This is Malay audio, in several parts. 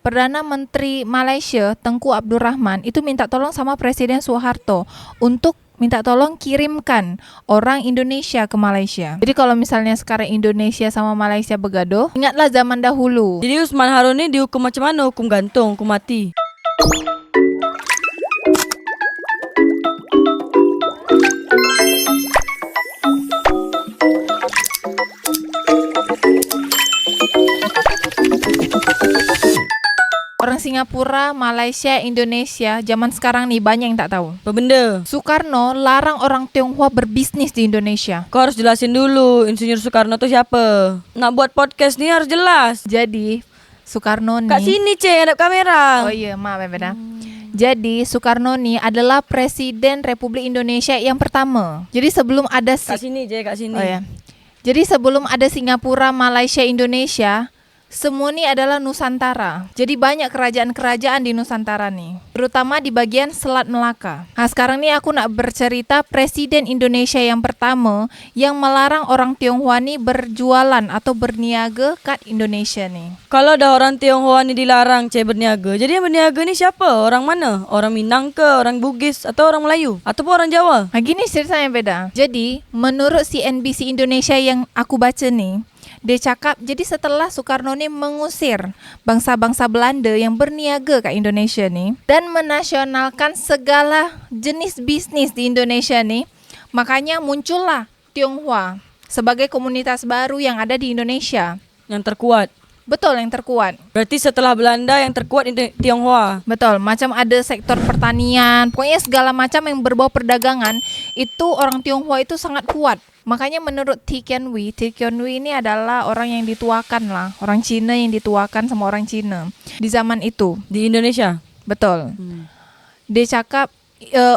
Perdana Menteri Malaysia Tengku Abdul Rahman itu minta tolong sama Presiden Soeharto untuk minta tolong kirimkan orang Indonesia ke Malaysia. Jadi kalau misalnya sekarang Indonesia sama Malaysia bergaduh, ingatlah zaman dahulu. Jadi Usman Harun ni dihukum macam mana? Hukum gantung, hukum mati. Orang Singapura, Malaysia, Indonesia zaman sekarang nih banyak yang tak tahu. Apa benda? Soekarno larang orang Tionghoa berbisnis di Indonesia. Kau harus jelasin dulu Insinyur Soekarno tu siapa. Nak buat podcast ni harus jelas. Jadi Soekarno nih. Kat sini hadap kamera. Oh iya, maaf ya beda. Jadi Soekarno nih adalah Presiden Republik Indonesia yang pertama. Jadi sebelum ada Kat sini kat sini. Oh ya. Jadi sebelum ada Singapura, Malaysia, Indonesia, semua ni adalah Nusantara. Jadi banyak kerajaan-kerajaan di Nusantara nih, terutama di bagian Selat Melaka. Nah sekarang ni aku nak bercerita Presiden Indonesia yang pertama yang melarang orang Tionghoa ni berjualan atau berniaga kat Indonesia nih. Kalau ada orang Tionghoa ni dilarang berniaga, jadi yang berniaga ni siapa? Orang mana? Orang Minang ke? Orang Bugis? Atau orang Melayu? Ataupun orang Jawa? Nah gini ceritanya beda. Jadi menurut CNBC Indonesia yang aku baca nih, dia cakap jadi setelah Soekarno ni mengusir bangsa-bangsa Belanda yang berniaga kat Indonesia ni dan menasionalkan segala jenis bisnis di Indonesia ni, makanya muncullah Tionghoa sebagai komunitas baru yang ada di Indonesia. Yang terkuat. Betul, yang terkuat. Berarti setelah Belanda yang terkuat Tionghoa. Betul, macam ada sektor pertanian, pokoknya segala macam yang berbau perdagangan, itu orang Tionghoa itu sangat kuat. Makanya menurut T. Kian Wee ini adalah orang yang dituakan lah, orang Cina yang dituakan sama orang Cina di zaman itu. Di Indonesia? Betul. Dia cakap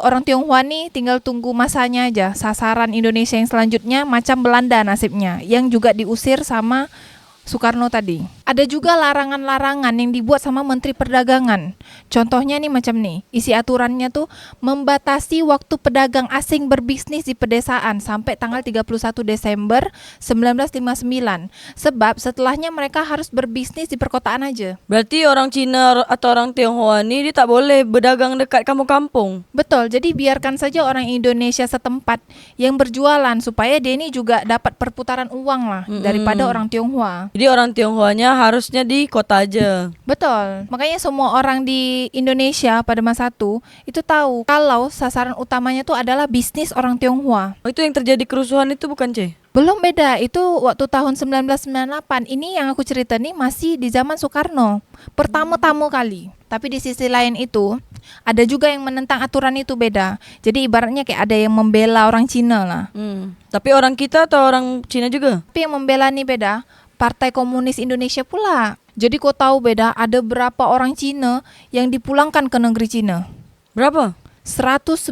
orang Tionghoa ni tinggal tunggu masanya aja, sasaran Indonesia yang selanjutnya macam Belanda nasibnya, yang juga diusir sama Soekarno tadi. Ada juga larangan-larangan yang dibuat sama Menteri Perdagangan. Contohnya nih macam nih, isi aturannya tuh membatasi waktu pedagang asing berbisnis di pedesaan sampai tanggal 31 Desember 1959. Sebab setelahnya mereka harus berbisnis di perkotaan aja. Berarti orang Cina atau orang Tionghoa ni dia tak boleh berdagang dekat kampung-kampung. Betul, jadi biarkan saja orang Indonesia setempat yang berjualan supaya dia ini juga dapat perputaran uang lah daripada orang Tionghoa. Jadi orang Tionghoanya harusnya di kota aja. Betul. Makanya semua orang di Indonesia pada masa itu tahu kalau sasaran utamanya tuh adalah bisnis orang Tionghoa. Oh, itu yang terjadi kerusuhan itu bukan, Belum, beda. Itu waktu tahun 1998. Ini yang aku cerita nih masih di zaman Soekarno. Pertama-tama kali. Tapi di sisi lain itu ada juga yang menentang aturan itu, beda. Jadi ibaratnya kayak ada yang membela orang Cina lah. Tapi orang kita atau orang Cina juga? Tapi yang membela nih beda. Partai Komunis Indonesia pula. Jadi kau tahu beda, ada berapa orang Cina yang dipulangkan ke negeri Cina? Berapa? 119,000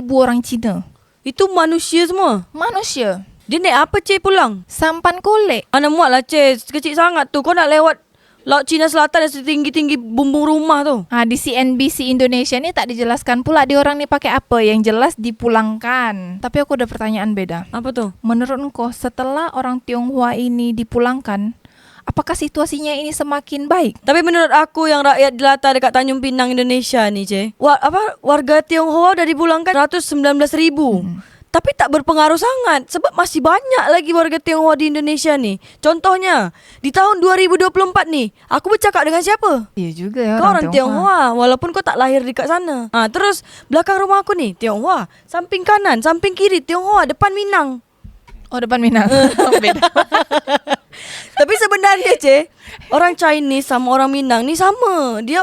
orang Cina. Itu manusia semua? Manusia. Dia naik apa pulang? Sampan kolek. Mana muat lah kecil sangat tu. Kau nak lewat Laut Cina Selatan yang setinggi-tinggi bumbung rumah tu. Di CNBC Indonesia ni tak dijelaskan pula dia orang ni pakai apa. Yang jelas dipulangkan. Tapi aku ada pertanyaan beda. Apa tu? Menurut engkau setelah orang Tionghoa ini dipulangkan, apakah situasinya ini semakin baik? Tapi menurut aku yang rakyat jelata dekat Tanjung Pinang Indonesia ni warga Tionghoa dah dipulangkan 119,000. Tapi tak berpengaruh sangat sebab masih banyak lagi warga Tionghoa di Indonesia ni. Contohnya, di tahun 2024 ni, aku bercakap dengan siapa? Iya juga ya, kau orang Tionghoa walaupun kau tak lahir dekat sana. Terus belakang rumah aku ni Tionghoa, samping kanan, samping kiri Tionghoa, depan Minang. Oh, depan Minang. Beda. Tapi sebenarnya orang Chinese sama orang Minang ni sama. Dia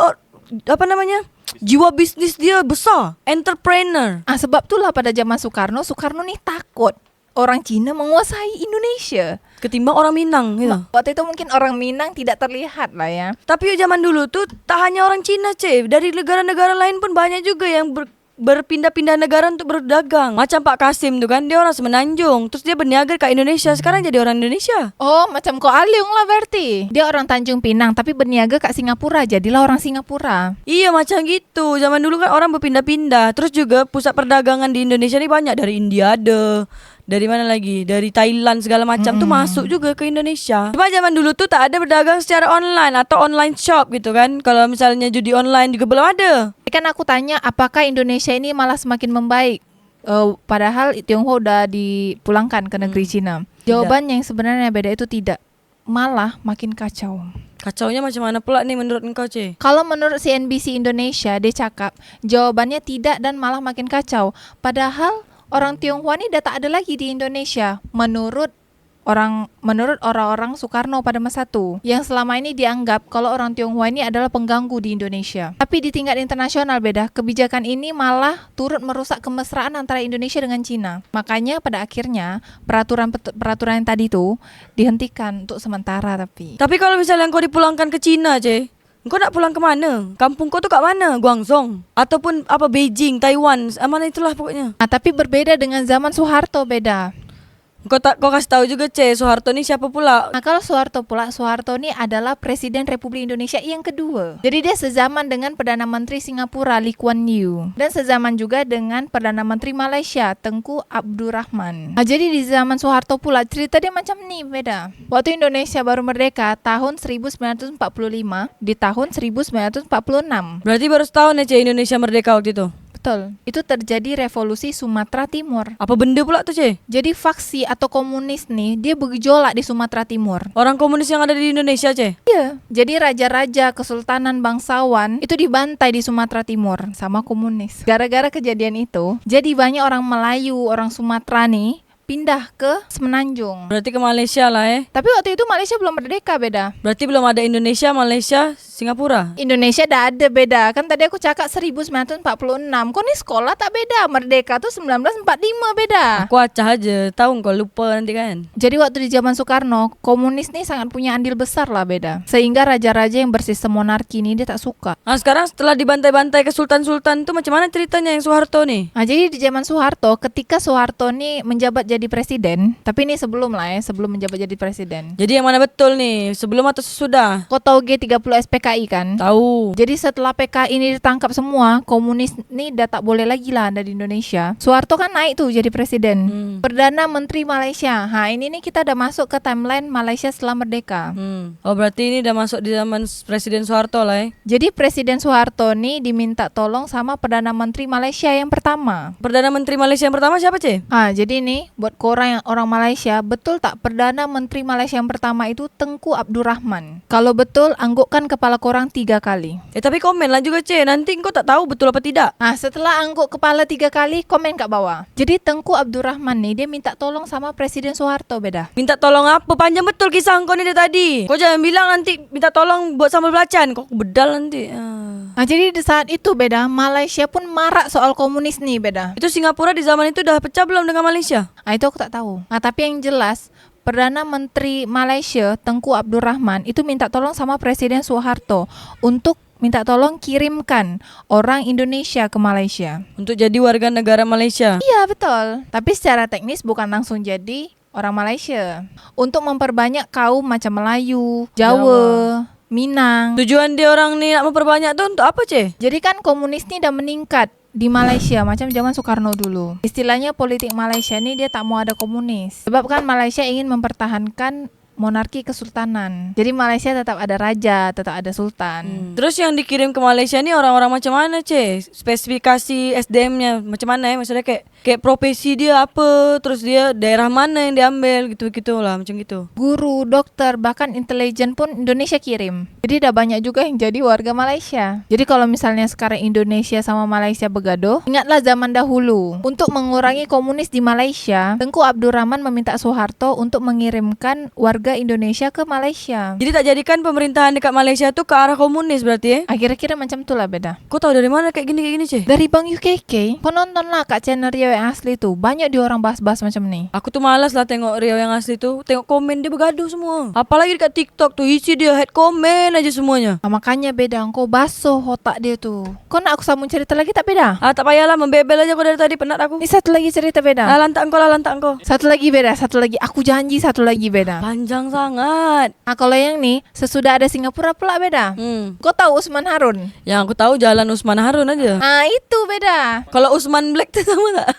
jiwa bisnis dia besar, entrepreneur. Sebab itulah pada zaman Soekarno ni takut orang Cina menguasai Indonesia ketimbang orang Minang gitu. Waktu itu mungkin orang Minang tidak terlihat lah ya. Tapi zaman dulu tu tak hanya orang Cina dari negara-negara lain pun banyak juga yang berpindah-pindah negara untuk berdagang. Macam Pak Kasim tu kan, dia orang Semenanjung, terus dia berniaga kat Indonesia, sekarang jadi orang Indonesia. Oh, macam Ko Aliung lah berarti. Dia orang Tanjung Pinang tapi berniaga kat Singapura, jadilah orang Singapura. Iya macam gitu. Zaman dulu kan orang berpindah-pindah. Terus juga pusat perdagangan di Indonesia ni banyak, dari India ada, dari mana lagi? Dari Thailand segala macam tuh masuk juga ke Indonesia. Cuma zaman dulu tuh tak ada berdagang secara online atau online shop gitu kan. Kalau misalnya judi online juga belum ada. Kan aku tanya apakah Indonesia ini malah semakin membaik, padahal Tionghoa udah dipulangkan ke negeri Cina. Jawaban yang sebenarnya beda itu tidak, malah makin kacau. Kacaunya macam mana pula nih menurut engkau, Ce? Kalau menurut CNBC Indonesia, dia cakap jawabannya tidak dan malah makin kacau. Padahal orang Tionghoa ini udah tak ada lagi di Indonesia menurut orang-orang Soekarno pada masa itu, yang selama ini dianggap kalau orang Tionghoa ini adalah pengganggu di Indonesia. Tapi di tingkat internasional beda, kebijakan ini malah turut merusak kemesraan antara Indonesia dengan Cina. Makanya pada akhirnya peraturan yang tadi itu dihentikan untuk sementara. Tapi kalau misalnya engkau dipulangkan ke Cina, Ce, engkau nak pulang ke mana? Kampung kau tuh kat mana? Guangzhou ataupun apa Beijing, Taiwan, mana itulah pokoknya. tapi berbeda dengan zaman Soeharto, beda. Kau kasih tahu juga, Ce, Soeharto ini siapa pula? Nah, kalau Soeharto ini adalah Presiden Republik Indonesia yang kedua. Jadi dia sezaman dengan Perdana Menteri Singapura Lee Kuan Yew, dan sezaman juga dengan Perdana Menteri Malaysia Tengku Abdul Rahman. Nah, jadi di zaman Soeharto pula cerita dia macam ni, beda. Waktu Indonesia baru merdeka tahun 1945 di tahun 1946. Berarti baru setahun ya, Ce, Indonesia merdeka waktu itu. Betul. Itu terjadi revolusi Sumatera Timur. Apa benda pula tuh, Ce? Jadi faksi atau komunis nih, dia bergejolak di Sumatera Timur. Orang komunis yang ada di Indonesia, Ce? Iya. Jadi raja-raja kesultanan bangsawan itu dibantai di Sumatera Timur sama komunis. Gara-gara kejadian itu, jadi banyak orang Melayu, orang Sumatera nih pindah ke Semenanjung. Berarti ke Malaysia lah Tapi waktu itu Malaysia belum merdeka, beda. Berarti belum ada Indonesia, Malaysia, Singapura. Indonesia dah ada, beda. Kan tadi aku cakap 1946. Kok nih sekolah tak beda. Merdeka tuh 1945, beda. Aku acah aja, tahu kau lupa nanti kan. Jadi waktu di zaman Soekarno, komunis nih sangat punya andil besar lah, beda. Sehingga raja-raja yang bersistem monarki ini dia tak suka. Nah, sekarang setelah dibantai-bantai ke sultan-sultan tuh macam mana ceritanya yang Soeharto nih? Nah, jadi di zaman Soeharto, ketika Soeharto nih menjabat jadi presiden, tapi ini sebelum menjabat jadi presiden. Jadi yang mana betul nih, sebelum atau sesudah? Kau tahu G30 SPKI kan? Tahu. Jadi setelah PKI ini ditangkap semua, komunis nih udah tak boleh lagi lah ada di Indonesia. Soeharto kan naik tuh jadi presiden. Perdana Menteri Malaysia. Ini nih kita udah masuk ke timeline Malaysia setelah merdeka. Oh, berarti ini udah masuk di zaman Presiden Soeharto lah Jadi Presiden Soeharto nih diminta tolong sama Perdana Menteri Malaysia yang pertama. Perdana Menteri Malaysia yang pertama siapa, Ce? Jadi nih buat orang Malaysia, betul tak Perdana Menteri Malaysia yang pertama itu Tengku Abdul Rahman? Kalau betul, anggukkan kepala korang 3 kali. Tapi komen lah juga, Ce. Nanti engkau tak tahu betul apa tidak. Setelah angguk kepala 3 kali, komen kat bawah. Jadi Tengku Abdul Rahman nih, dia minta tolong sama Presiden Soeharto, beda. Minta tolong apa? Panjang betul kisah engkau ni dari tadi. Kau jangan bilang nanti minta tolong buat sambal belacan. Kau bedal nanti. Jadi di saat itu, beda, Malaysia pun marah soal komunis nih, beda. Itu Singapura di zaman itu dah pecah belum dengan Malaysia? Itu aku tak tahu. Tapi yang jelas Perdana Menteri Malaysia Tengku Abdul Rahman itu minta tolong sama Presiden Soeharto untuk minta tolong kirimkan orang Indonesia ke Malaysia untuk jadi warga negara Malaysia. Iya, betul. Tapi secara teknis bukan langsung jadi orang Malaysia. Untuk memperbanyak kaum macam Melayu, Jawa, Minang. Tujuan dia orang ni nak memperbanyak tu untuk apa, Ce? Jadi kan komunis ni dah meningkat di Malaysia macam zaman Soekarno dulu. Istilahnya politik Malaysia ni dia tak mau ada komunis. Sebab kan Malaysia ingin mempertahankan monarki kesultanan. Jadi Malaysia tetap ada raja, tetap ada sultan. Terus yang dikirim ke Malaysia ni orang-orang macam mana, Ce? Spesifikasi SDM-nya macam mana Maksudnya kayak profesi dia apa, terus dia daerah mana yang diambil, gitu-gitu lah, macam gitu. Guru, dokter, bahkan intelijen pun Indonesia kirim. Jadi dah banyak juga yang jadi warga Malaysia. Jadi kalau misalnya sekarang Indonesia sama Malaysia bergaduh, ingatlah zaman dahulu. Untuk mengurangi komunis di Malaysia, Tengku Abdul Rahman meminta Soeharto untuk mengirimkan warga Indonesia ke Malaysia. Jadi tak jadikan pemerintahan dekat Malaysia tu ke arah komunis berarti Kira-kira macam tu lah, beda. Kau tahu dari mana kayak gini, Ce? Dari Bang UKK. Kau nonton lah kat channel Riau yang asli tu. Banyak dia orang bahas-bahas macam ni. Aku tuh malas lah tengok Riau yang asli tu. Tengok komen dia bergaduh semua. Apalagi dekat TikTok tu, isi dia head komen aja semuanya. Makanya beda. Kau basuh otak dia tu. Kau nak aku sambung cerita lagi tak, beda? Tak payahlah, membebel aja kau dari tadi, penat aku. Ni satu lagi cerita, beda. Lantak kau. Satu lagi, beda. Satu lagi. Aku janji satu lagi, beda. Panjang sangat. Kalau yang ni sesudah ada Singapura pula, beda. Kau tahu Usman Harun? Yang aku tahu Jalan Usman Harun aja. Itu beda. Kalau Usman Black tu sama tak?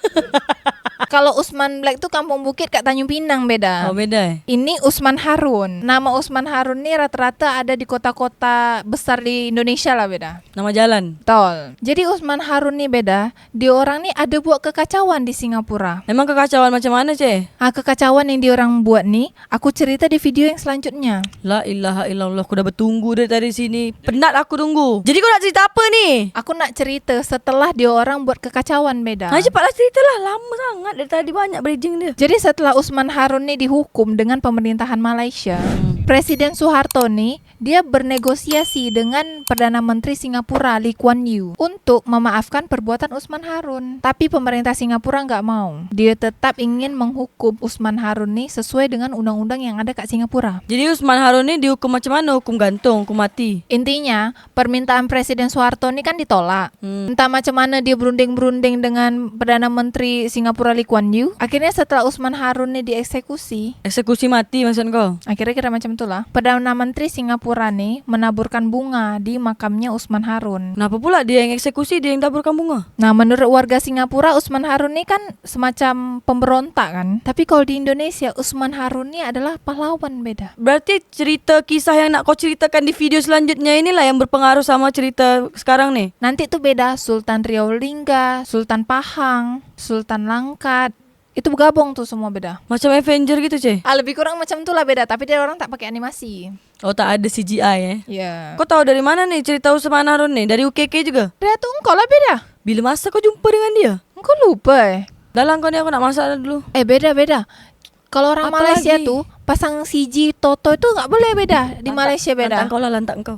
Kalau Usman Black tuh Kampung Bukit kat Tanjung Pinang beda. Oh beda Ini Usman Harun. Nama Usman Harun nih rata-rata ada di kota-kota besar di Indonesia lah beda. Nama jalan. Betul. Jadi Usman Harun nih beda. Dia orang nih ada buat kekacauan di Singapura. Emang kekacauan macam mana, Ce? Kekacauan yang dia orang buat nih, aku cerita di video yang selanjutnya. La ilaha illallah, aku dah bertunggu dari sini. Penat aku tunggu. Jadi kau nak cerita apa ni? Aku nak cerita setelah dia orang buat kekacauan beda. Cepatlah ceritalah, lama sangat dari tadi banyak bridging dia. Jadi setelah Usman Harun nih dihukum dengan pemerintahan Malaysia, Presiden Soeharto nih dia bernegosiasi dengan Perdana Menteri Singapura Lee Kuan Yew untuk memaafkan perbuatan Usman Harun. Tapi pemerintah Singapura nggak mau. Dia tetap ingin menghukum Usman Harun nih sesuai dengan undang-undang yang ada kat Singapura. Jadi Usman Harun ni dihukum macam mana? Hukum gantung, hukum mati. Intinya permintaan Presiden Soeharto ini kan ditolak. Entah macam mana dia berunding-berunding dengan Perdana Menteri Singapura Lee Kuan Yew. Akhirnya setelah Usman Harun ini dieksekusi, Eksekusi mati maksud kau? akhirnya kira macam itulah. Perdana Menteri Singapura nih menaburkan bunga di makamnya Usman Harun. Kenapa pula dia yang eksekusi, dia yang taburkan bunga? Nah, menurut warga Singapura, Usman Harun ini kan semacam pemberontak kan. Tapi kalau di Indonesia, Usman Harun ini adalah pahlawan beda. Berarti cerita kisah yang nak kau ceritakan di video selanjutnya inilah yang berpengaruh sama cerita sekarang nih? Nanti tuh beda, Sultan Riau Lingga, Sultan Pahang, Sultan Langkat. Itu bergabung tuh semua beda. Macam Avenger gitu, Ce? Lebih kurang macam itulah beda, tapi dia orang tak pakai animasi. Oh, tak ada CGI Ya. Kau tahu dari mana nih cerita Usman Harun nih? Dari UKK juga? Dia tuh engkau lah beda. Bila masa kau jumpa dengan dia? Engkau lupa Dalam kau ni aku nak masak dulu. beda. Kalau orang Apa Malaysia lagi? tuh pasang CG Toto itu nggak boleh beda. Di Malaysia beda. Lantang kau lah, lantang kau.